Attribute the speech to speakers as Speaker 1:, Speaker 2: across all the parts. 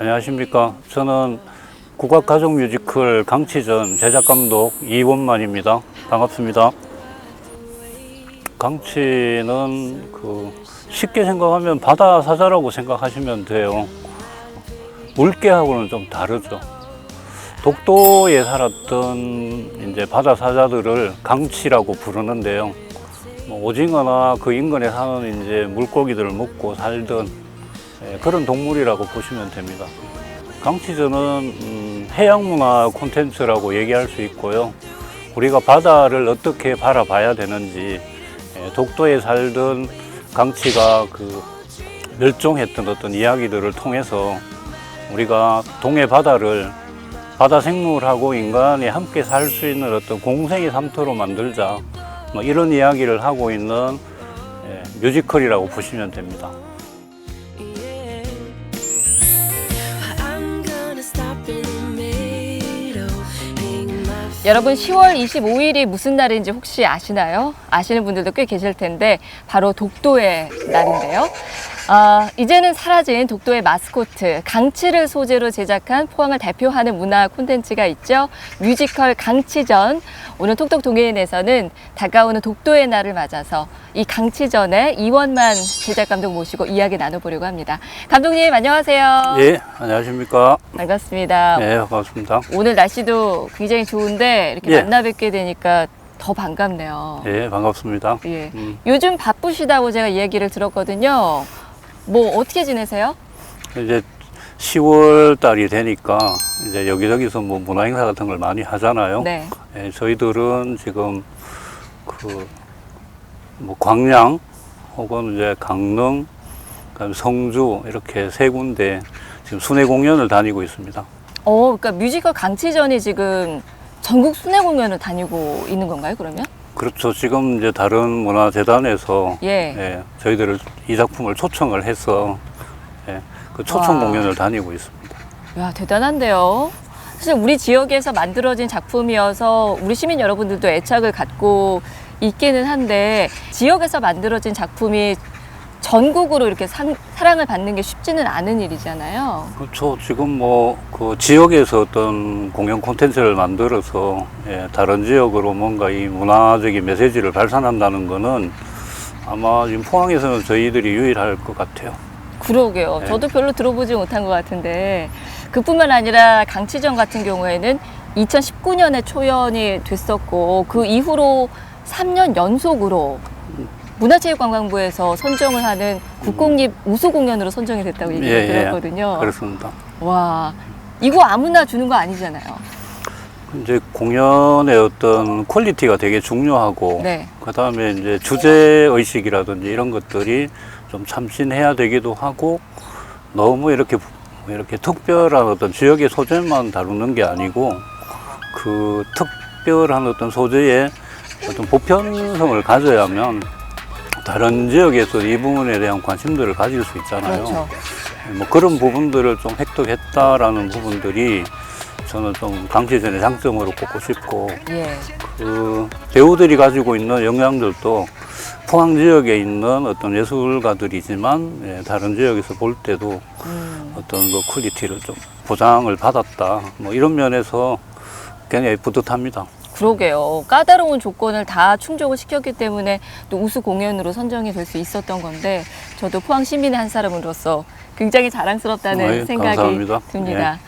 Speaker 1: 안녕하십니까. 저는 국악가족 뮤지컬 강치전 제작감독 이원만입니다. 반갑습니다. 강치는 쉽게 생각하면 바다 사자라고 생각하시면 돼요. 물개하고는 좀 다르죠. 독도에 살았던 이제 바다 사자들을 강치라고 부르는데요. 오징어나 그 인근에 사는 이제 물고기들을 먹고 살던 그런 동물이라고 보시면 됩니다. 강치전은 해양문화 콘텐츠라고 얘기할 수 있고요. 우리가 바다를 어떻게 바라봐야 되는지, 독도에 살던 강치가 멸종했던 어떤 이야기들을 통해서 우리가 동해 바다를 바다 생물하고 인간이 함께 살 수 있는 어떤 공생의 삼터로 만들자, 이런 이야기를 하고 있는 뮤지컬이라고 보시면 됩니다.
Speaker 2: 여러분, 10월 25일이 무슨 날인지 혹시 아시나요? 아시는 분들도 꽤 계실 텐데 바로 독도의 날인데요. 이제는 사라진 독도의 마스코트 강치를 소재로 제작한 포항을 대표하는 문화 콘텐츠가 있죠. 뮤지컬 강치전. 오늘 톡톡 동해인에서는 다가오는 독도의 날을 맞아서 이 강치전에 이원만 제작감독 모시고 이야기 나눠보려고 합니다. 감독님 안녕하세요.
Speaker 1: 예, 안녕하십니까.
Speaker 2: 반갑습니다.
Speaker 1: 네, 반갑습니다.
Speaker 2: 오늘 날씨도 굉장히 좋은데 이렇게 만나 뵙게 되니까 더 반갑네요.
Speaker 1: 예, 반갑습니다.
Speaker 2: 예. 요즘 바쁘시다고 제가 이야기를 들었거든요. 뭐 어떻게 지내세요?
Speaker 1: 이제 10월 달이 되니까 이제 여기저기서 문화 행사 같은 걸 많이 하잖아요.
Speaker 2: 네.
Speaker 1: 예, 저희들은 지금 광양 혹은 이제 강릉, 그다음에 성주 이렇게 세 군데 지금 순회 공연을 다니고 있습니다.
Speaker 2: 그러니까 뮤지컬 강치전이 지금 전국 순회 공연을 다니고 있는 건가요, 그러면?
Speaker 1: 그렇죠. 지금 이제 다른 문화재단에서 저희들을 이 작품을 초청을 해서 그 초청 공연을 다니고 있습니다.
Speaker 2: 야, 대단한데요. 사실 우리 지역에서 만들어진 작품이어서 우리 시민 여러분들도 애착을 갖고 있기는 한데 지역에서 만들어진 작품이 전국으로 이렇게 사랑을 받는 게 쉽지는 않은 일이잖아요.
Speaker 1: 그렇죠. 지금 그 지역에서 어떤 공연 콘텐츠를 만들어서 다른 지역으로 뭔가 이 문화적인 메시지를 발산한다는 거는 아마 지금 포항에서는 저희들이 유일할 것 같아요.
Speaker 2: 그러게요. 저도 별로 들어보지 못한 것 같은데 그뿐만 아니라 강치전 같은 경우에는 2019년에 초연이 됐었고 그 이후로 3년 연속으로 문화체육관광부에서 선정을 하는 국공립 우수 공연으로 선정이 됐다고 얘기를 들었거든요.
Speaker 1: 그렇습니다.
Speaker 2: 와, 이거 아무나 주는 거 아니잖아요.
Speaker 1: 이제 공연의 어떤 퀄리티가 되게 중요하고, 그다음에 이제 주제 의식이라든지 이런 것들이 좀 참신해야 되기도 하고, 너무 이렇게 특별한 어떤 지역의 소재만 다루는 게 아니고, 그 특별한 어떤 소재의 어떤 보편성을 가져야면 다른 지역에서 이 부분에 대한 관심들을 가질 수 있잖아요.
Speaker 2: 그렇죠.
Speaker 1: 그런 부분들을 좀 획득했다라는 부분들이 저는 좀 강치전의 장점으로 꼽고 싶고, 그 배우들이 가지고 있는 역량들도 포항 지역에 있는 어떤 예술가들이지만 다른 지역에서 볼 때도 어떤 퀄리티를 좀 보장을 받았다. 이런 면에서 굉장히 뿌듯합니다.
Speaker 2: 그러게요. 까다로운 조건을 다 충족을 시켰기 때문에 또 우수 공연으로 선정이 될 수 있었던 건데 저도 포항 시민의 한 사람으로서 굉장히 자랑스럽다는 생각이
Speaker 1: 감사합니다.
Speaker 2: 듭니다.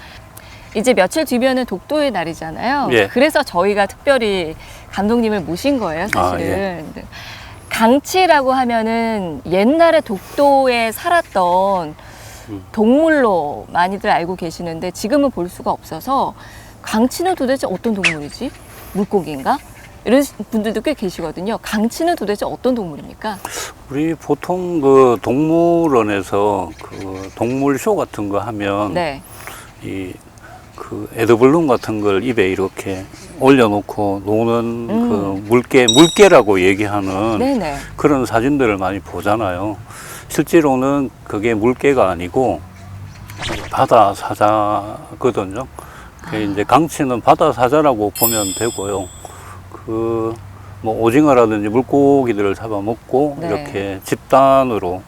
Speaker 2: 이제 며칠 뒤면은 독도의 날이잖아요. 그래서 저희가 특별히 감독님을 모신 거예요, 사실은. 강치라고 하면은 옛날에 독도에 살았던 동물로 많이들 알고 계시는데 지금은 볼 수가 없어서 강치는 도대체 어떤 동물이지? 물고기인가? 이런 분들도 꽤 계시거든요. 강치는 도대체 어떤 동물입니까?
Speaker 1: 우리 보통 동물원에서 동물 쇼 같은 거 하면 에드블룸 같은 걸 입에 이렇게 올려놓고 노는 물개라고 얘기하는 그런 사진들을 많이 보잖아요. 실제로는 그게 물개가 아니고 바다 사자거든요. 이제 강치는 바다 사자라고 보면 되고요. 오징어라든지 물고기들을 잡아먹고 이렇게 집단으로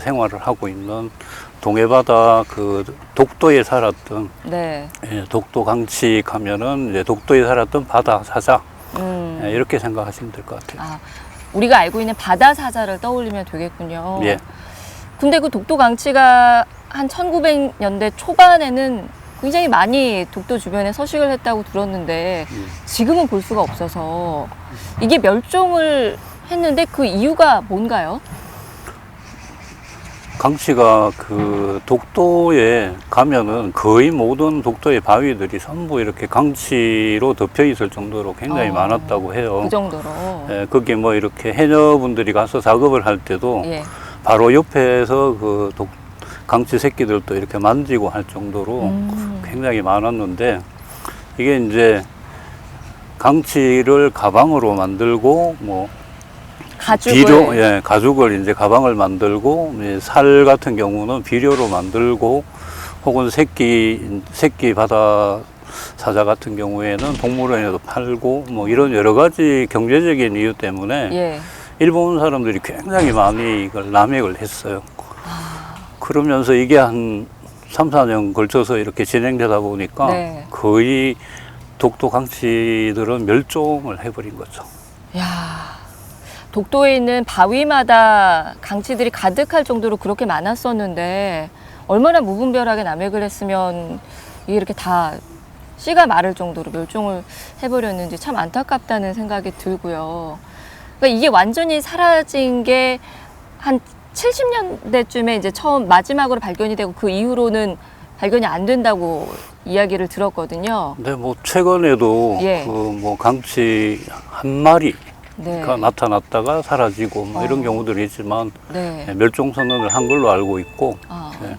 Speaker 1: 생활을 하고 있는 동해바다 그 독도에 살았던
Speaker 2: 네.
Speaker 1: 예, 독도 강칙하면은 이제 독도에 살았던 바다 사자 예, 이렇게 생각하시면 될 것 같아요.
Speaker 2: 아, 우리가 알고 있는 바다 사자를 떠올리면 되겠군요.
Speaker 1: 예.
Speaker 2: 근데 그 독도 강치가 한 1900년대 초반에는 굉장히 많이 독도 주변에 서식을 했다고 들었는데 지금은 볼 수가 없어서 이게 멸종을 했는데 그 이유가 뭔가요?
Speaker 1: 강치가 그 독도에 가면은 거의 모든 독도의 바위들이 전부 이렇게 강치로 덮여 있을 정도로 굉장히 많았다고 해요.
Speaker 2: 그 정도로.
Speaker 1: 예, 거기 뭐 이렇게 해녀분들이 가서 작업을 할 때도
Speaker 2: 예.
Speaker 1: 바로 옆에서 그 강치 새끼들도 이렇게 만지고 할 정도로 굉장히 많았는데 이게 이제 강치를 가방으로 만들고 뭐
Speaker 2: 가죽을.
Speaker 1: 예, 가죽을 이제 가방을 만들고 살 같은 경우는 비료로 만들고 혹은 새끼 바다 사자 같은 경우에는 동물원에도 팔고 뭐 이런 여러 가지 경제적인 이유 때문에
Speaker 2: 예.
Speaker 1: 일본 사람들이 굉장히 많이 이걸 남획을 했어요. 그러면서 이게 한 3, 4년 걸쳐서 이렇게 진행되다 보니까
Speaker 2: 네.
Speaker 1: 거의 독도 강치들은 멸종을 해버린 거죠.
Speaker 2: 야, 독도에 있는 바위마다 강치들이 가득할 정도로 그렇게 많았었는데 얼마나 무분별하게 남획을 했으면 이게 이렇게 다 씨가 마를 정도로 멸종을 해버렸는지 참 안타깝다는 생각이 들고요. 그러니까 이게 완전히 사라진 게 한 70년대쯤에 이제 처음 마지막으로 발견이 되고 그 이후로는 발견이 안 된다고 이야기를 들었거든요.
Speaker 1: 근데 뭐 최근에도
Speaker 2: 예.
Speaker 1: 그 뭐 강치 한 마리가
Speaker 2: 네.
Speaker 1: 나타났다가 사라지고 뭐 이런 경우들이 있지만
Speaker 2: 네.
Speaker 1: 멸종 선언을 한 걸로 알고 있고
Speaker 2: 아.
Speaker 1: 예.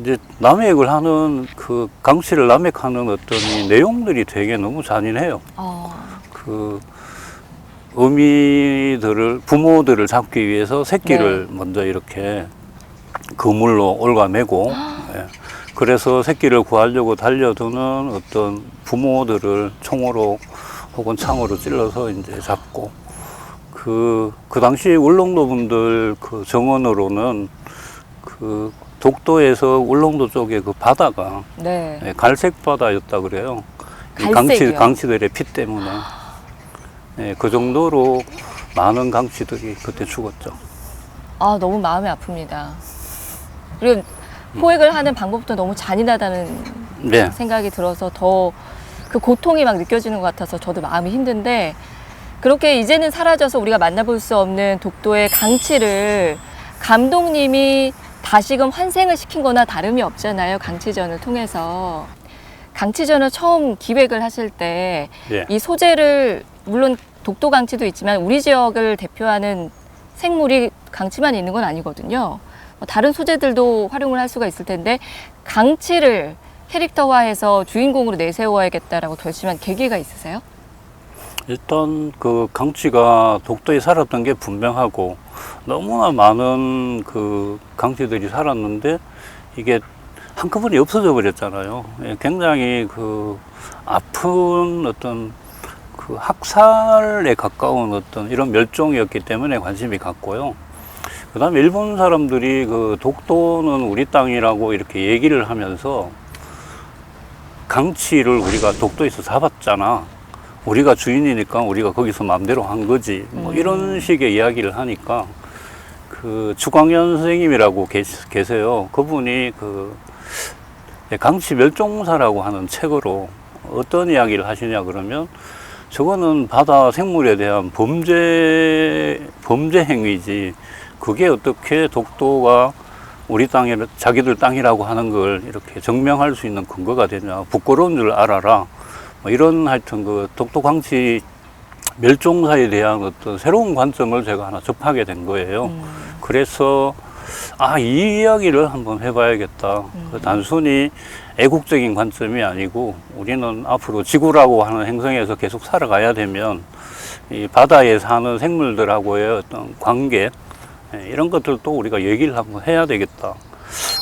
Speaker 1: 이제 남획을 하는 그 강치를 남획하는 어떤 이 내용들이 되게 너무 잔인해요. 그 어미들을 부모들을 잡기 위해서 새끼를 먼저 이렇게 그물로 올가매고 예. 그래서 새끼를 구하려고 달려드는 어떤 부모들을 총으로 혹은 창으로 찔러서 이제 잡고 그 당시 울릉도 분들 그 정원으로는 그 독도에서 울릉도 쪽에 그 바다가
Speaker 2: 네.
Speaker 1: 예, 갈색 바다였다 그래요. 이
Speaker 2: 갈색이요?
Speaker 1: 강치들의 피 때문에 예, 그 정도로 많은 강치들이 그때 죽었죠.
Speaker 2: 아, 너무 마음이 아픕니다. 그리고 포획을 하는 방법도 너무 잔인하다는
Speaker 1: 네.
Speaker 2: 생각이 들어서 더 그 고통이 막 느껴지는 것 같아서 저도 마음이 힘든데 그렇게 이제는 사라져서 우리가 만나볼 수 없는 독도의 강치를 감독님이 다시금 환생을 시킨 거나 다름이 없잖아요. 강치전을 통해서. 강치전을 처음 기획을 하실 때 이
Speaker 1: 예.
Speaker 2: 소재를 물론 독도 강치도 있지만 우리 지역을 대표하는 생물이 강치만 있는 건 아니거든요. 다른 소재들도 활용을 할 수가 있을 텐데 강치를 캐릭터화해서 주인공으로 내세워야겠다라고 결심한 계기가 있으세요?
Speaker 1: 일단 그 강치가 독도에 살았던 게 분명하고 너무나 많은 그 강치들이 살았는데 이게 한꺼번에 없어져 버렸잖아요. 예, 굉장히 그 아픈 어떤 그 학살에 가까운 어떤 이런 멸종이었기 때문에 관심이 갔고요. 그 다음에 일본 사람들이 그 독도는 우리 땅이라고 이렇게 얘기를 하면서 강치를 우리가 독도에서 잡았잖아. 우리가 주인이니까 우리가 거기서 마음대로 한 거지. 뭐 이런 식의 이야기를 하니까 그 주광현 선생님이라고 계세요. 그분이 그 강치 멸종사라고 하는 책으로 어떤 이야기를 하시냐 그러면 저거는 바다 생물에 대한 범죄 행위지. 그게 어떻게 독도가 우리 땅이 자기들 땅이라고 하는 걸 이렇게 증명할 수 있는 근거가 되냐. 부끄러운 줄 알아라. 뭐 이런 하여튼 그 독도 강치 멸종사에 대한 어떤 새로운 관점을 제가 하나 접하게 된 거예요. 그래서 이 이야기를 한번 해봐야겠다. 그 단순히 애국적인 관점이 아니고 우리는 앞으로 지구라고 하는 행성에서 계속 살아가야 되면 이 바다에 사는 생물들하고의 어떤 관계 이런 것들도 우리가 얘기를 한번 해야 되겠다.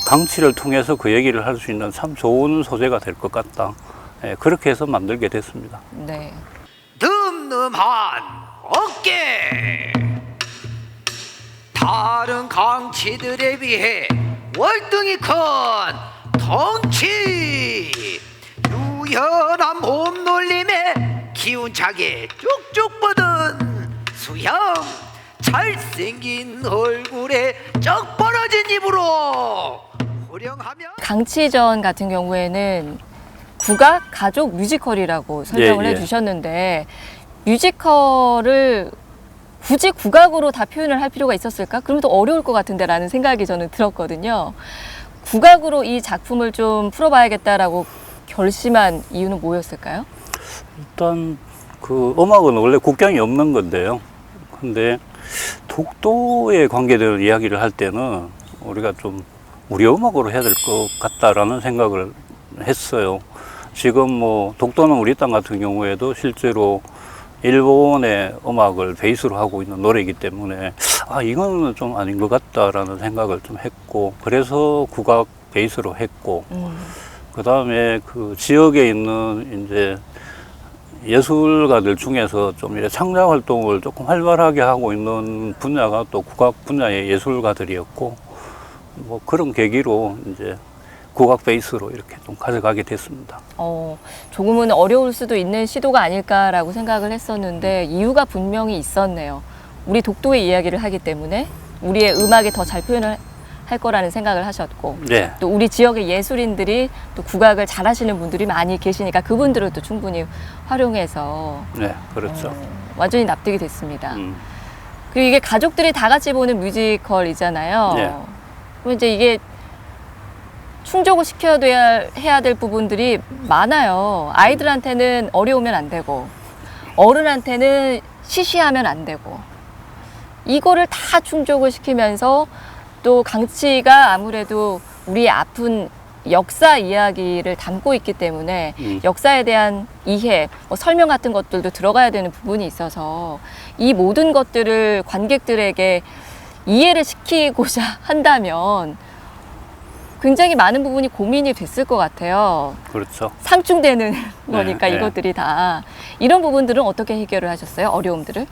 Speaker 1: 강치를 통해서 그 얘기를 할 수 있는 참 좋은 소재가 될 것 같다. 그렇게 해서 만들게 됐습니다.
Speaker 2: 네.
Speaker 3: 늠름한 어깨 다른 강치들에 비해 월등히 큰 덩치, 유연한 몸놀림에 기운차게 쭉쭉 뻗은 수염, 잘생긴 얼굴에 쩍 벌어진 입으로 호령하며
Speaker 2: 강치전 같은 경우에는 국악 가족 뮤지컬이라고 설명을
Speaker 1: 예, 예.
Speaker 2: 해주셨는데 뮤지컬을 굳이 국악으로 다 표현을 할 필요가 있었을까? 그러면 또 어려울 것 같은데 라는 생각이 저는 들었거든요. 국악으로 이 작품을 좀 풀어봐야겠다라고 결심한 이유는 뭐였을까요?
Speaker 1: 일단 그 음악은 원래 국경이 없는 건데요. 근데 독도에 관계되는 이야기를 할 때는 우리가 좀 우리 음악으로 해야 될 것 같다라는 생각을 했어요. 지금 뭐 독도는 우리 땅 같은 경우에도 실제로 일본의 음악을 베이스로 하고 있는 노래이기 때문에 이거는 좀 아닌 것 같다라는 생각을 좀 했고, 그래서 국악 베이스로 했고, 그 다음에 그 지역에 있는 이제 예술가들 중에서 좀 이렇게 창작 활동을 조금 활발하게 하고 있는 분야가 또 국악 분야의 예술가들이었고, 뭐 그런 계기로 이제 국악 베이스로 이렇게 좀 가져가게 됐습니다.
Speaker 2: 조금은 어려울 수도 있는 시도가 아닐까라고 생각을 했었는데 이유가 분명히 있었네요. 우리 독도의 이야기를 하기 때문에 우리의 음악에 더 잘 표현을 할 거라는 생각을 하셨고,
Speaker 1: 네.
Speaker 2: 또 우리 지역의 예술인들이 또 국악을 잘하시는 분들이 많이 계시니까 그분들을 또 충분히 활용해서
Speaker 1: 네, 그렇죠.
Speaker 2: 완전히 납득이 됐습니다. 그리고 이게 가족들이 다 같이 보는 뮤지컬이잖아요.
Speaker 1: 네.
Speaker 2: 그럼 이제 이게 충족을 해야 될 부분들이 많아요. 아이들한테는 어려우면 안 되고, 어른한테는 시시하면 안 되고, 이거를 다 충족을 시키면서 또 강치가 아무래도 우리의 아픈 역사 이야기를 담고 있기 때문에 역사에 대한 이해, 설명 같은 것들도 들어가야 되는 부분이 있어서 이 모든 것들을 관객들에게 이해를 시키고자 한다면 굉장히 많은 부분이 고민이 됐을 것 같아요.
Speaker 1: 그렇죠.
Speaker 2: 상충되는 거니까
Speaker 1: 네.
Speaker 2: 이것들이 다. 이런 부분들은 어떻게 해결을 하셨어요? 어려움들을?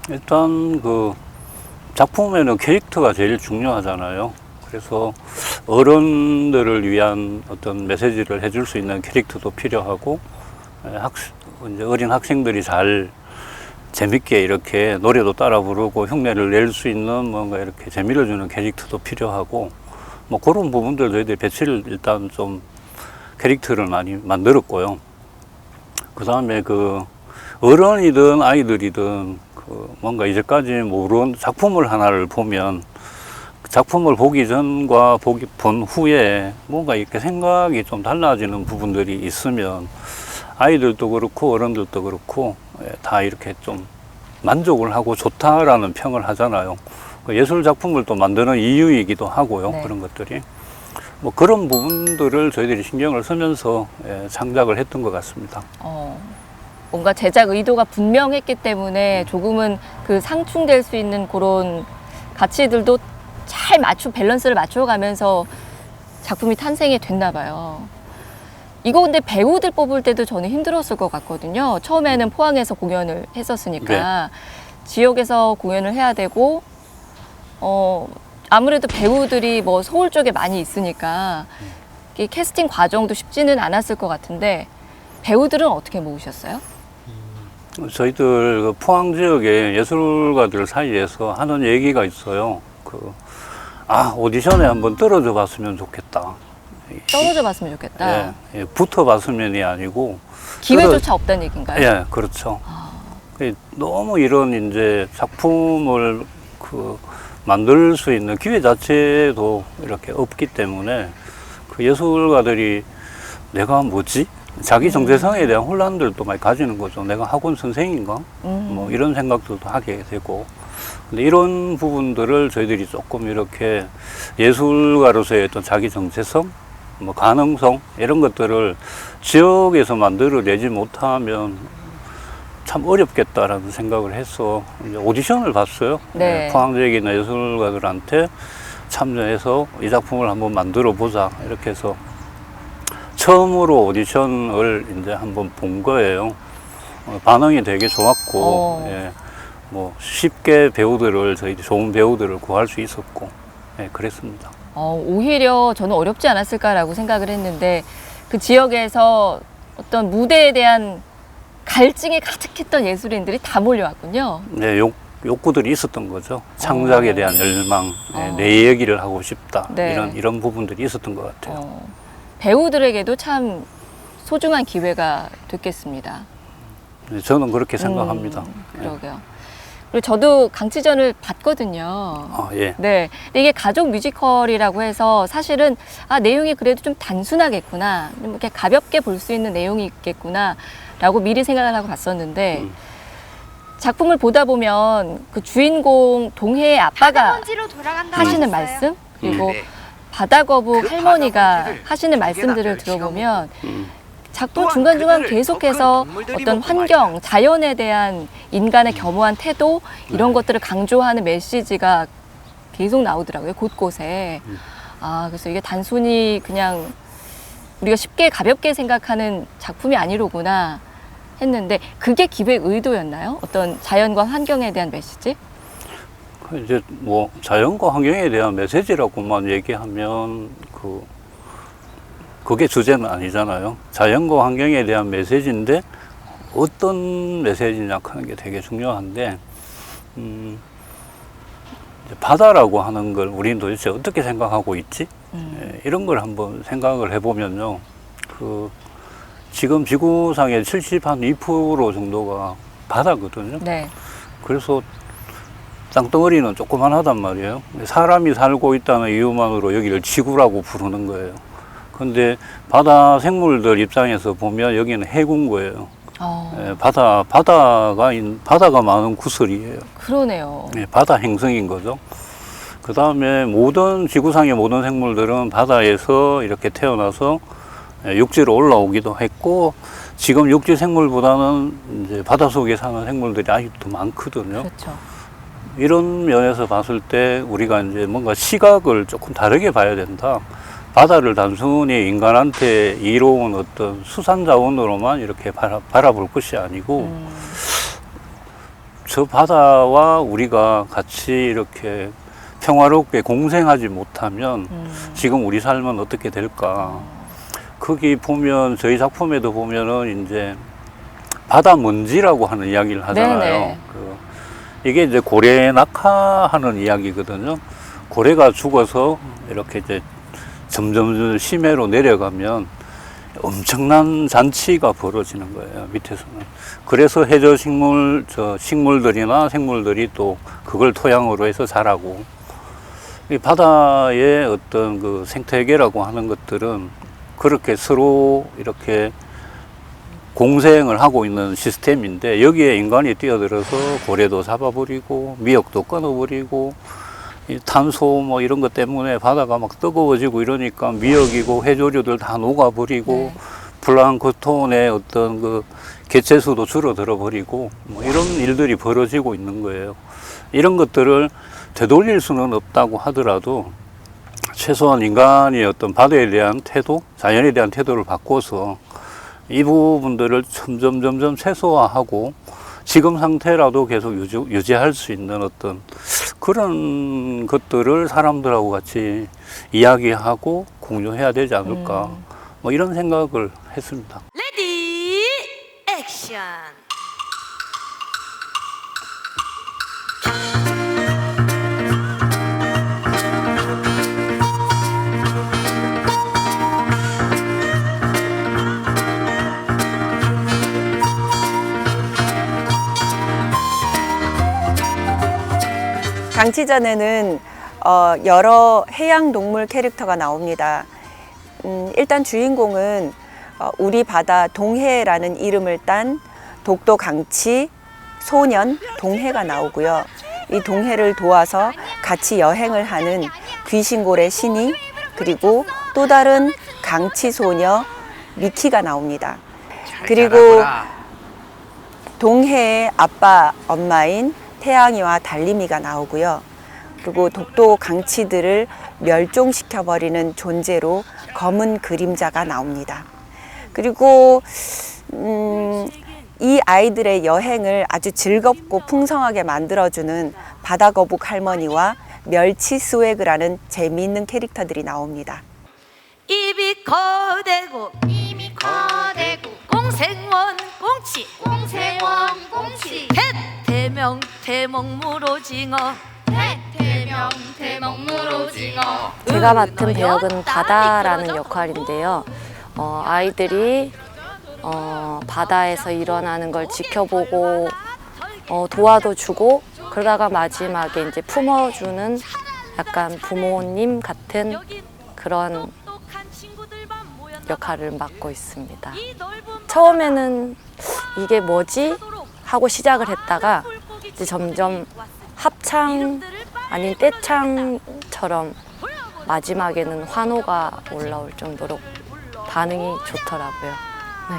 Speaker 1: 일단 그 작품에는 캐릭터가 제일 중요하잖아요. 그래서 어른들을 위한 어떤 메시지를 해줄 수 있는 캐릭터도 필요하고, 이제 어린 학생들이 잘 재밌게 이렇게 노래도 따라 부르고 흉내를 낼 수 있는 뭔가 이렇게 재미를 주는 캐릭터도 필요하고, 뭐 그런 부분들 저희들이 배치를 일단 좀 캐릭터를 많이 만들었고요. 그 다음에 그 어른이든 아이들이든 그 뭔가 이제까지 모르는 작품을 하나를 보면 그 작품을 보기 전과 본 후에 뭔가 이렇게 생각이 좀 달라지는 부분들이 있으면 아이들도 그렇고 어른들도 그렇고 다 이렇게 좀 만족을 하고 좋다라는 평을 하잖아요. 예술 작품을 또 만드는 이유이기도 하고요.
Speaker 2: 네.
Speaker 1: 그런 것들이 뭐 그런 부분들을 저희들이 신경을 쓰면서 창작을 했던 것 같습니다.
Speaker 2: 뭔가 제작 의도가 분명했기 때문에 조금은 그 상충될 수 있는 그런 가치들도 잘 밸런스를 맞춰가면서 작품이 탄생이 됐나 봐요. 이거 근데 배우들 뽑을 때도 저는 힘들었을 것 같거든요. 처음에는 포항에서 공연을 했었으니까 지역에서 공연을 해야 되고, 아무래도 배우들이 뭐 서울 쪽에 많이 있으니까 이 캐스팅 과정도 쉽지는 않았을 것 같은데 배우들은 어떻게 모으셨어요?
Speaker 1: 저희들 그 포항 지역의 예술가들 사이에서 하는 얘기가 있어요. 오디션에 한번 떨어져 봤으면 좋겠다.
Speaker 2: 떨어져 봤으면 좋겠다.
Speaker 1: 붙어 봤으면이 아니고
Speaker 2: 기회조차 없다는 얘기인가요?
Speaker 1: 예, 그렇죠. 너무 이런 이제 작품을 만들 수 있는 기회 자체도 이렇게 없기 때문에 그 예술가들이 내가 뭐지? 자기 정체성에 대한 혼란들도 많이 가지는 거죠. 내가 학원 선생인가? 뭐 이런 생각들도 하게 되고. 근데 이런 부분들을 저희들이 조금 이렇게 예술가로서의 어떤 자기 정체성, 뭐 가능성 이런 것들을 지역에서 만들어내지 못하면 참 어렵겠다라는 생각을 해서 이제 오디션을 봤어요.
Speaker 2: 네.
Speaker 1: 포항 지역에 있는 예술가들한테 참여해서 이 작품을 한번 만들어 보자 이렇게 해서 처음으로 오디션을 이제 한번 본 거예요. 반응이 되게 좋았고, 뭐 쉽게 배우들을 저희 좋은 배우들을 구할 수 있었고, 그랬습니다.
Speaker 2: 오히려 저는 어렵지 않았을까라고 생각을 했는데 그 지역에서 어떤 무대에 대한 갈증이 가득했던 예술인들이 다 몰려왔군요.
Speaker 1: 네, 욕구들이 있었던 거죠. 창작에 대한 열망, 내 얘기를 하고 싶다.
Speaker 2: 네.
Speaker 1: 이런 부분들이 있었던 것 같아요.
Speaker 2: 배우들에게도 참 소중한 기회가 됐겠습니다.
Speaker 1: 네, 저는 그렇게 생각합니다.
Speaker 2: 그러게요. 그리고 저도 강치전을 봤거든요.
Speaker 1: 아, 예.
Speaker 2: 네. 근데 이게 가족 뮤지컬이라고 해서 사실은 내용이 그래도 좀 단순하겠구나. 좀 이렇게 가볍게 볼 수 있는 내용이 있겠구나. 라고 미리 생각을 하고 봤었는데 작품을 보다 보면 그 주인공 동해의 아빠가 하시는 말씀 그리고
Speaker 3: 네.
Speaker 2: 바다거북
Speaker 3: 그
Speaker 2: 할머니가
Speaker 3: 바다거북이를
Speaker 2: 하시는
Speaker 3: 두 개나
Speaker 2: 말씀들을
Speaker 3: 펼치고
Speaker 2: 들어보면 작품
Speaker 3: 또한
Speaker 2: 중간중간
Speaker 3: 그들을
Speaker 2: 계속해서
Speaker 3: 더 큰 동물들이
Speaker 2: 어떤
Speaker 3: 먹고
Speaker 2: 환경, 자연에 대한 인간의 겸허한 태도 이런 것들을 강조하는 메시지가 계속 나오더라고요. 곳곳에. 그래서 이게 단순히 그냥 우리가 쉽게 가볍게 생각하는 작품이 아니로구나 했는데 그게 기획 의도였나요? 어떤 자연과 환경에 대한 메시지?
Speaker 1: 이제 뭐 자연과 환경에 대한 메시지라고만 얘기하면 그게 주제는 아니잖아요. 자연과 환경에 대한 메시지인데 어떤 메시지냐 하는 게 되게 중요한데 이제 바다라고 하는 걸 우리는 도대체 어떻게 생각하고 있지? 이런 걸 한번 생각을 해보면요. 지금 지구상의 72% 정도가 바다거든요.
Speaker 2: 네.
Speaker 1: 그래서 땅덩어리는 조그만하단 말이에요. 사람이 살고 있다는 이유만으로 여기를 지구라고 부르는 거예요. 근데 바다 생물들 입장에서 보면 여기는 해군 거예요. 바다가 많은 구설이에요.
Speaker 2: 그러네요.
Speaker 1: 네, 바다 행성인 거죠. 그 다음에 지구상의 모든 생물들은 바다에서 이렇게 태어나서 육지로 올라오기도 했고, 지금 육지 생물보다는 이제 바다 속에 사는 생물들이 아직도 많거든요.
Speaker 2: 그렇죠.
Speaker 1: 이런 면에서 봤을 때 우리가 이제 뭔가 시각을 조금 다르게 봐야 된다. 바다를 단순히 인간한테 이로운 어떤 수산 자원으로만 이렇게 바라볼 것이 아니고, 저 바다와 우리가 같이 이렇게 평화롭게 공생하지 못하면 지금 우리 삶은 어떻게 될까. 거기 보면, 저희 작품에도 보면은 이제 바다 먼지라고 하는 이야기를 하잖아요.
Speaker 2: 네네.
Speaker 1: 이게 이제 고래 낙하하는 이야기거든요. 고래가 죽어서 이렇게 이제 점점 심해로 내려가면 엄청난 잔치가 벌어지는 거예요, 밑에서는. 그래서 해저 식물들이나 생물들이 또 그걸 토양으로 해서 자라고. 이 바다의 어떤 그 생태계라고 하는 것들은 그렇게 서로 이렇게 공생을 하고 있는 시스템인데, 여기에 인간이 뛰어들어서 고래도 잡아버리고 미역도 끊어버리고, 이 탄소 뭐 이런 것 때문에 바다가 막 뜨거워지고 이러니까 미역이고 해조류들 다 녹아버리고, 플랑크톤의 어떤 그 개체수도 줄어들어 버리고, 뭐 이런 일들이 벌어지고 있는 거예요. 이런 것들을 되돌릴 수는 없다고 하더라도 최소한 인간이 어떤 바다에 대한 태도, 자연에 대한 태도를 바꿔서 이 부분들을 점점 최소화하고 지금 상태라도 계속 유지할 수 있는 어떤 그런 것들을 사람들하고 같이 이야기하고 공유해야 되지 않을까, 뭐 이런 생각을 했습니다.
Speaker 4: 레디 액션.
Speaker 5: 강치전에는 여러 해양 동물 캐릭터가 나옵니다. 일단 주인공은 우리 바다 동해라는 이름을 딴 독도 강치 소년 동해가 나오고요. 이 동해를 도와서 같이 여행을 하는 귀신고래 신이, 그리고 또 다른 강치 소녀 미키가 나옵니다. 그리고 동해의 아빠 엄마인 태양이와 달림이가 나오고요. 그리고 독도 강치들을 멸종시켜버리는 존재로 검은 그림자가 나옵니다. 그리고 이 아이들의 여행을 아주 즐겁고 풍성하게 만들어주는 바다거북 할머니와 멸치 스웨그라는 재미있는 캐릭터들이 나옵니다.
Speaker 4: 입이 커대고 공생원 꽁치 대명 물오징어
Speaker 6: 제가 맡은 배역은 바다라는 역할인데요. 아이들이 바다에서 일어나는 걸 지켜보고 도와도 주고 그러다가 마지막에 이제 품어주는 약간 부모님 같은 그런 역할을 맡고 있습니다. 처음에는 이게 뭐지? 하고 시작을 했다가 이제 점점 합창 아닌 떼창처럼 마지막에는 환호가 올라올 정도로 반응이 좋더라고요. 네.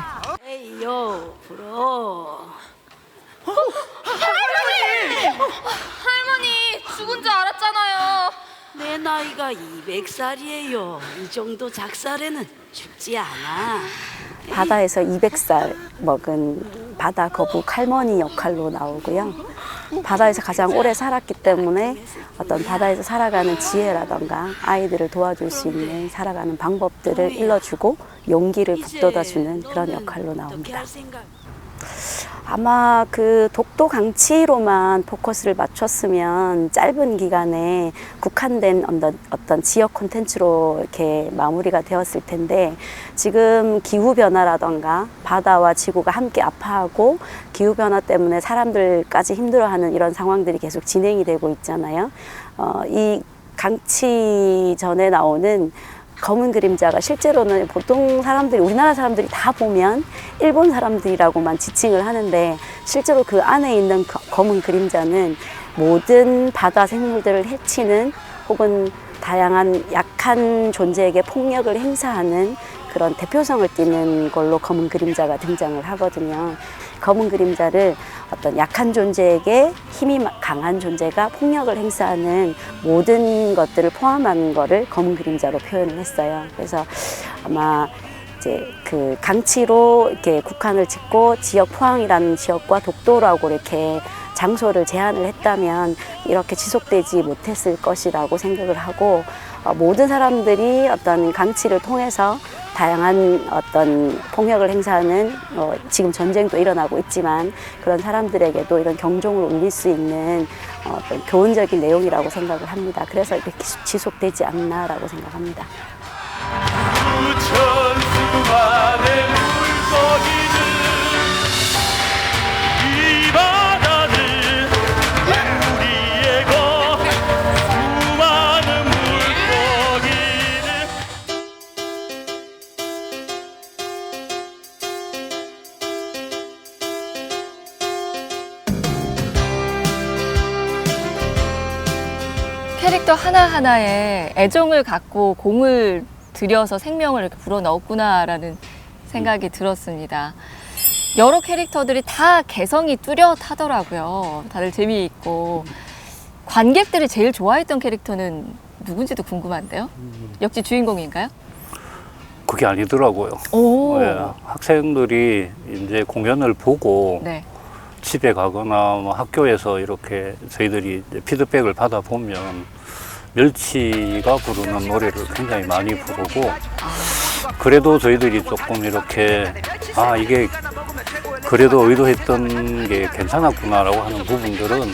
Speaker 4: 에이요 불어
Speaker 2: 할머니 죽은 줄 알았잖아요.
Speaker 4: 내 나이가 200살이에요. 이 정도 작살에는 죽지 않아.
Speaker 7: 바다에서 200살 먹은 바다 거북 할머니 역할로 나오고요. 바다에서 가장 오래 살았기 때문에 어떤 바다에서 살아가는 지혜라던가 아이들을 도와줄 수 있는 살아가는 방법들을 일러주고 용기를 북돋아주는 그런 역할로 나옵니다. 아마 그 독도 강치로만 포커스를 맞췄으면 짧은 기간에 국한된 어떤 지역 콘텐츠로 이렇게 마무리가 되었을 텐데 지금 기후변화라던가 바다와 지구가 함께 아파하고 기후변화 때문에 사람들까지 힘들어하는 이런 상황들이 계속 진행이 되고 있잖아요. 이 강치 전에 나오는 검은 그림자가 실제로는 보통 사람들이 우리나라 사람들이 다 보면 일본 사람들이라고만 지칭을 하는데 실제로 그 안에 있는 검은 그림자는 모든 바다 생물들을 해치는 혹은 다양한 약한 존재에게 폭력을 행사하는 그런 대표성을 띠는 걸로 검은 그림자가 등장을 하거든요. 검은 그림자를 어떤 약한 존재에게 힘이 강한 존재가 폭력을 행사하는 모든 것들을 포함한 거를 검은 그림자로 표현을 했어요. 그래서 아마 이제 그 강치로 이렇게 국한을 짓고 지역 포항이라는 지역과 독도라고 이렇게 장소를 제한을 했다면 이렇게 지속되지 못했을 것이라고 생각을 하고 모든 사람들이 어떤 강치를 통해서 다양한 어떤 폭력을 행사하는 지금 전쟁도 일어나고 있지만 그런 사람들에게도 이런 경종을 울릴 수 있는 어떤 교훈적인 내용이라고 생각을 합니다. 그래서 이렇게 지속되지 않나라고 생각합니다.
Speaker 8: 수많은 물고기들 이 바다는 우리의 것 수많은 물고기들
Speaker 2: 캐릭터 하나하나에 애정을 갖고 공을 들여서 생명을 이렇게 불어넣었구나라는 생각이 들었습니다. 여러 캐릭터들이 다 개성이 뚜렷하더라고요. 다들 재미있고. 관객들이 제일 좋아했던 캐릭터는 누군지도 궁금한데요? 역시 주인공인가요?
Speaker 1: 그게 아니더라고요.
Speaker 2: 오.
Speaker 1: 예, 학생들이 이제 공연을 보고
Speaker 2: 네.
Speaker 1: 집에 가거나 뭐 학교에서 이렇게 저희들이 이제 피드백을 받아보면 멸치가 부르는 노래를 굉장히 많이 부르고 그래도 저희들이 조금 이렇게 이게 그래도 의도했던 게 괜찮았구나라고 하는 부분들은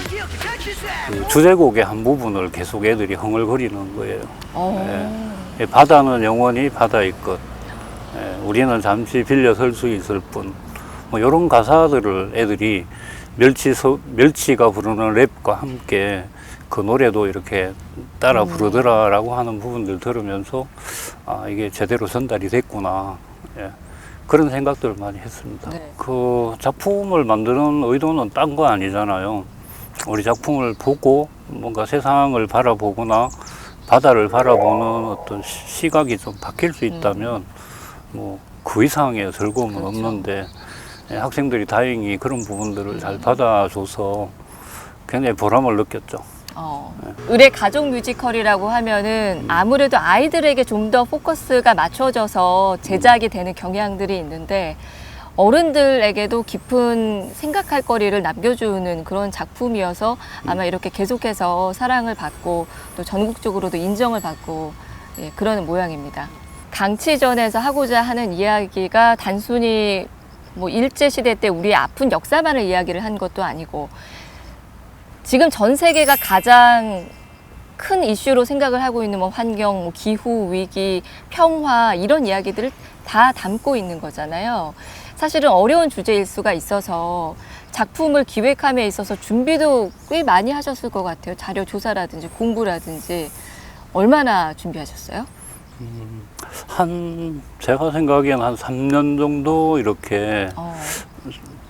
Speaker 1: 그 주제곡의 한 부분을 계속 애들이 흥얼거리는 거예요. 예, 바다는 영원히 바다일 것. 예, 우리는 잠시 빌려 설 수 있을 뿐. 뭐 이런 가사들을 애들이 멸치가 부르는 랩과 함께 그 노래도 이렇게 따라 부르더라라고 하는 부분들 들으면서 이게 제대로 전달이 됐구나. 예. 그런 생각들을 많이 했습니다.
Speaker 2: 네.
Speaker 1: 그 작품을 만드는 의도는 딴 거 아니잖아요. 우리 작품을 보고 뭔가 세상을 바라보거나 바다를 바라보는 어떤 시각이 좀 바뀔 수 있다면 뭐 그 이상의 즐거움은
Speaker 2: 그렇죠.
Speaker 1: 없는데 학생들이 다행히 그런 부분들을 잘 받아줘서 굉장히 보람을 느꼈죠.
Speaker 2: 의뢰 가족 뮤지컬이라고 하면은 아무래도 아이들에게 좀 더 포커스가 맞춰져서 제작이 되는 경향들이 있는데 어른들에게도 깊은 생각할 거리를 남겨주는 그런 작품이어서 아마 이렇게 계속해서 사랑을 받고 또 전국적으로도 인정을 받고 예, 그러는 모양입니다. 강치전에서 하고자 하는 이야기가 단순히 뭐 일제시대 때 우리의 아픈 역사만을 이야기를 한 것도 아니고 지금 전 세계가 가장 큰 이슈로 생각을 하고 있는 뭐 환경, 뭐 기후 위기, 평화 이런 이야기들을 다 담고 있는 거잖아요. 사실은 어려운 주제일 수가 있어서 작품을 기획함에 있어서 준비도 꽤 많이 하셨을 것 같아요. 자료 조사라든지 공부라든지 얼마나 준비하셨어요?
Speaker 1: 제가 생각엔 한 3년 정도 이렇게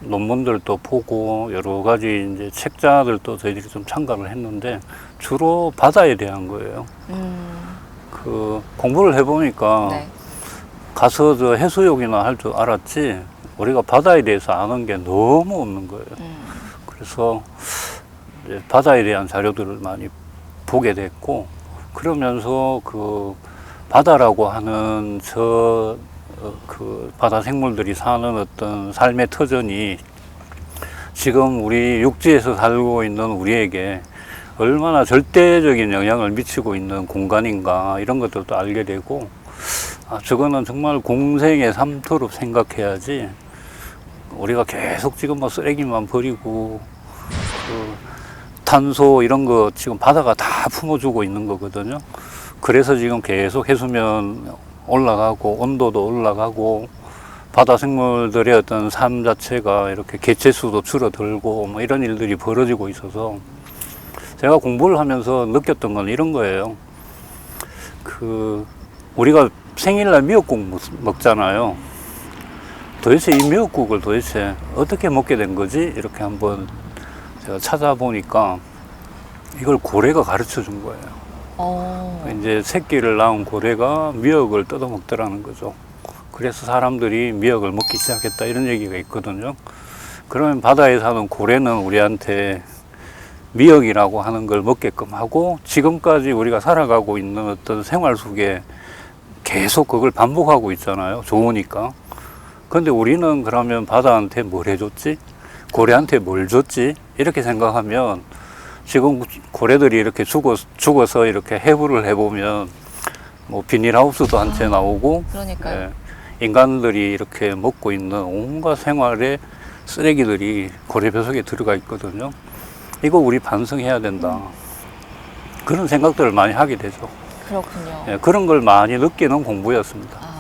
Speaker 1: 논문들도 보고 여러 가지 이제 책자들도 저희들이 좀 참가를 했는데 주로 바다에 대한 거예요. 그 공부를 해보니까
Speaker 2: 네.
Speaker 1: 가서 저 해수욕이나 할 줄 알았지 우리가 바다에 대해서 아는 게 너무 없는 거예요. 그래서 이제 바다에 대한 자료들을 많이 보게 됐고 그러면서 그 바다라고 하는 그 바다 생물들이 사는 어떤 삶의 터전이 지금 우리 육지에서 살고 있는 우리에게 얼마나 절대적인 영향을 미치고 있는 공간인가 이런 것들도 알게 되고 저거는 정말 공생의 삶토록 생각해야지 우리가 계속 지금 뭐 쓰레기만 버리고 그 탄소 이런 거 지금 바다가 다 품어주고 있는 거거든요. 그래서 지금 계속 해수면 올라가고 온도도 올라가고 바다 생물들의 어떤 삶 자체가 이렇게 개체수도 줄어들고 뭐 이런 일들이 벌어지고 있어서 제가 공부를 하면서 느꼈던 건 이런 거예요. 그 우리가 생일날 미역국 먹잖아요. 도대체 이 미역국을 도대체 어떻게 먹게 된 거지? 이렇게 한번 제가 찾아보니까 이걸 고래가 가르쳐 준 거예요. 이제 새끼를 낳은 고래가 미역을 뜯어 먹더라는 거죠. 그래서 사람들이 미역을 먹기 시작했다 이런 얘기가 있거든요. 그러면 바다에 사는 고래는 우리한테 미역이라고 하는 걸 먹게끔 하고 지금까지 우리가 살아가고 있는 어떤 생활 속에 계속 그걸 반복하고 있잖아요. 좋으니까. 근데 우리는 그러면 바다한테 뭘 해줬지? 고래한테 뭘 줬지? 이렇게 생각하면 지금 고래들이 이렇게 죽어서 이렇게 해부를 해보면 뭐 비닐하우스도 한 채 나오고
Speaker 2: 그러니까요.
Speaker 1: 인간들이 이렇게 먹고 있는 온갖 생활의 쓰레기들이 고래 벼석에 들어가 있거든요. 이거 우리 반성해야 된다. 그런 생각들을 많이 하게 되죠.
Speaker 2: 그렇군요.
Speaker 1: 예, 그런 걸 많이 느끼는 공부였습니다.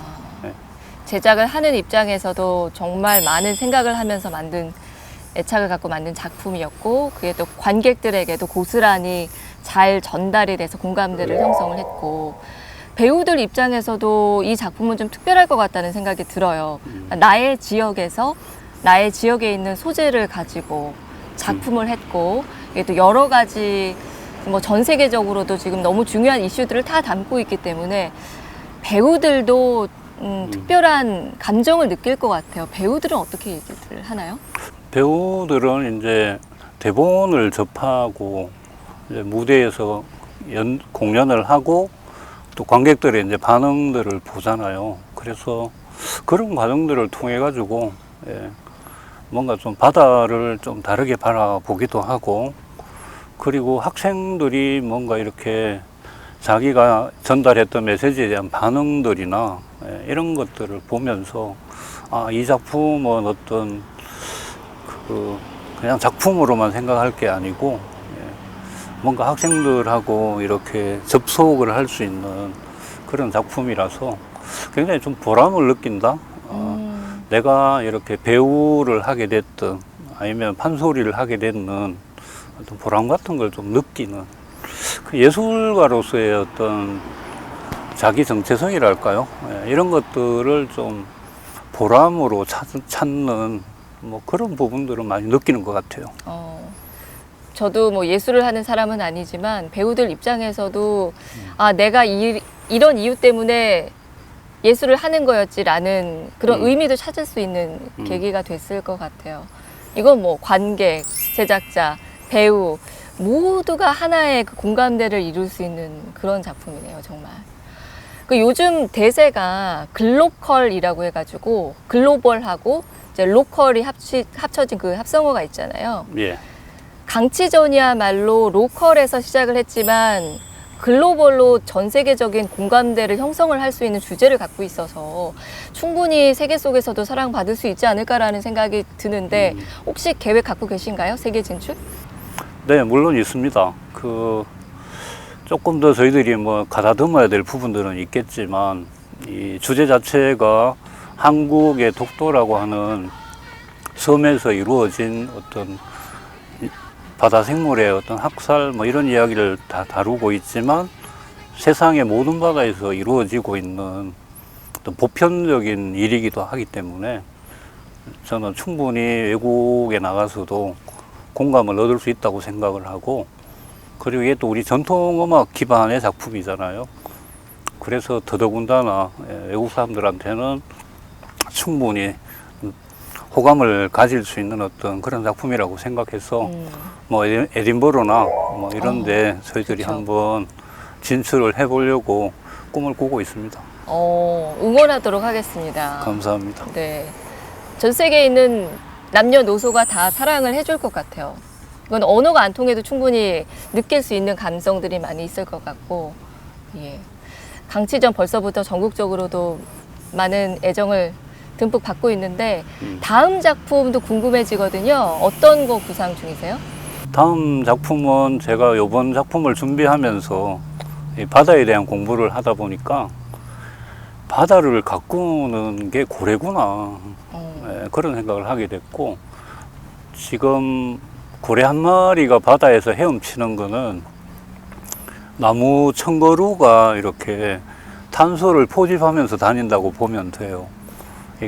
Speaker 2: 제작을 하는 입장에서도 정말 많은 생각을 하면서 만든 애착을 갖고 만든 작품이었고 그게 또 관객들에게도 고스란히 잘 전달이 돼서 공감대를 형성을 했고 배우들 입장에서도 이 작품은 좀 특별할 것 같다는 생각이 들어요. 나의 지역에서 나의 지역에 있는 소재를 가지고 작품을 했고 이게 또 여러 가지 뭐 전 세계적으로도 지금 너무 중요한 이슈들을 다 담고 있기 때문에 배우들도 특별한 감정을 느낄 것 같아요. 배우들은 어떻게 얘기를 하나요?
Speaker 1: 배우들은 이제 대본을 접하고 이제 무대에서 공연을 하고 또 관객들의 이제 반응들을 보잖아요. 그래서 그런 과정들을 통해 가지고 뭔가 좀 바다를 좀 다르게 바라보기도 하고 그리고 학생들이 뭔가 이렇게 자기가 전달했던 메시지에 대한 반응들이나 이런 것들을 보면서 이 작품은 어떤 그냥 작품으로만 생각할 게 아니고 뭔가 학생들하고 이렇게 접속을 할 수 있는 그런 작품이라서 굉장히 좀 보람을 느낀다. 내가 이렇게 배우를 하게 됐든 아니면 판소리를 하게 됐는 어떤 보람 같은 걸 좀 느끼는 그 예술가로서의 어떤 자기 정체성이랄까요? 이런 것들을 좀 보람으로 찾는 뭐 그런 부분들은 많이 느끼는 것 같아요.
Speaker 2: 저도 뭐 예술을 하는 사람은 아니지만 배우들 입장에서도 내가 이런 이유 때문에 예술을 하는 거였지라는 그런 의미도 찾을 수 있는 계기가 됐을 것 같아요. 이건 뭐 관객, 제작자, 배우 모두가 하나의 그 공감대를 이룰 수 있는 그런 작품이네요, 정말. 그 요즘 대세가 글로컬이라고 해가지고 글로벌하고 이제 로컬이 합쳐진 그 합성어가 있잖아요.
Speaker 1: 예.
Speaker 2: 강치전이야말로 로컬에서 시작을 했지만 글로벌로 전 세계적인 공감대를 형성을 할 수 있는 주제를 갖고 있어서 충분히 세계 속에서도 사랑받을 수 있지 않을까라는 생각이 드는데 혹시 계획 갖고 계신가요? 세계 진출?
Speaker 1: 네, 물론 있습니다. 조금 더 저희들이 뭐 가다듬어야 될 부분들은 있겠지만 이 주제 자체가 한국의 독도라고 하는 섬에서 이루어진 어떤 바다 생물의 어떤 학살 뭐 이런 이야기를 다 다루고 있지만 세상의 모든 바다에서 이루어지고 있는 어떤 보편적인 일이기도 하기 때문에 저는 충분히 외국에 나가서도 공감을 얻을 수 있다고 생각을 하고, 그리고 이게 또 우리 전통음악 기반의 작품이잖아요. 그래서 더더군다나 외국 사람들한테는 충분히 호감을 가질 수 있는 어떤 그런 작품이라고 생각해서 뭐 에딘버러나 뭐 이런데 저희들이
Speaker 2: 그쵸.
Speaker 1: 한번 진출을 해보려고 꿈을 꾸고 있습니다.
Speaker 2: 응원하도록 하겠습니다.
Speaker 1: 감사합니다.
Speaker 2: 네, 전 세계에 있는 남녀노소가 다 사랑을 해줄 것 같아요. 이건 언어가 안 통해도 충분히 느낄 수 있는 감성들이 많이 있을 것 같고, 예. 강치전 벌써부터 전국적으로도 많은 애정을 듬뿍 받고 있는데 다음 작품도 궁금해지거든요. 어떤 거 구상 중이세요?
Speaker 1: 다음 작품은 제가 이번 작품을 준비하면서 이 바다에 대한 공부를 하다 보니까 바다를 가꾸는 게 고래구나, 그런 생각을 하게 됐고, 지금 고래 한 마리가 바다에서 헤엄치는 거는 나무 청거루가 이렇게 탄소를 포집하면서 다닌다고 보면 돼요.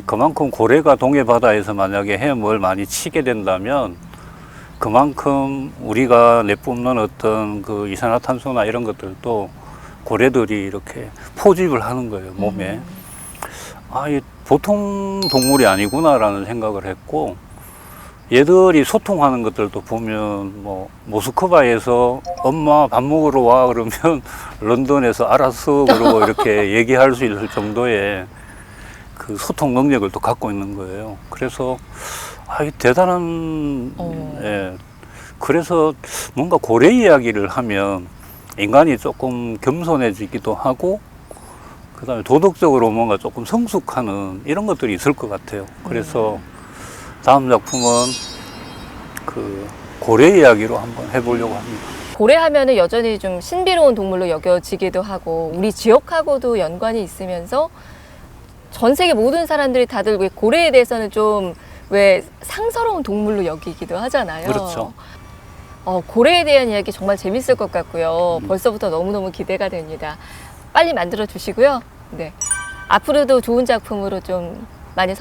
Speaker 1: 그만큼 고래가 동해 바다에서 만약에 헤엄을 많이 치게 된다면 그만큼 우리가 내뿜는 어떤 그 이산화탄소나 이런 것들도 고래들이 이렇게 포집을 하는 거예요, 몸에. 이 보통 동물이 아니구나라는 생각을 했고, 얘들이 소통하는 것들도 보면 뭐 모스크바에서 엄마 밥 먹으러 와 그러면 런던에서 알았어 그러고 이렇게 얘기할 수 있을 정도의 그 소통 능력을 또 갖고 있는 거예요. 그래서 이 대단한, 예. 그래서 뭔가 고래 이야기를 하면 인간이 조금 겸손해지기도 하고, 그다음에 도덕적으로 뭔가 조금 성숙하는 이런 것들이 있을 것 같아요. 그래서 다음 작품은 그 고래 이야기로 한번 해보려고 합니다.
Speaker 2: 고래 하면은 여전히 좀 신비로운 동물로 여겨지기도 하고 우리 지역하고도 연관이 있으면서 전 세계 모든 사람들이 다들 왜 고래에 대해서는 좀 왜 상스러운 동물로 여기기도 하잖아요.
Speaker 1: 그렇죠.
Speaker 2: 고래에 대한 이야기 정말 재밌을 것 같고요. 벌써부터 너무너무 기대가 됩니다. 빨리 만들어 주시고요. 네. 앞으로도 좋은 작품으로 좀 많이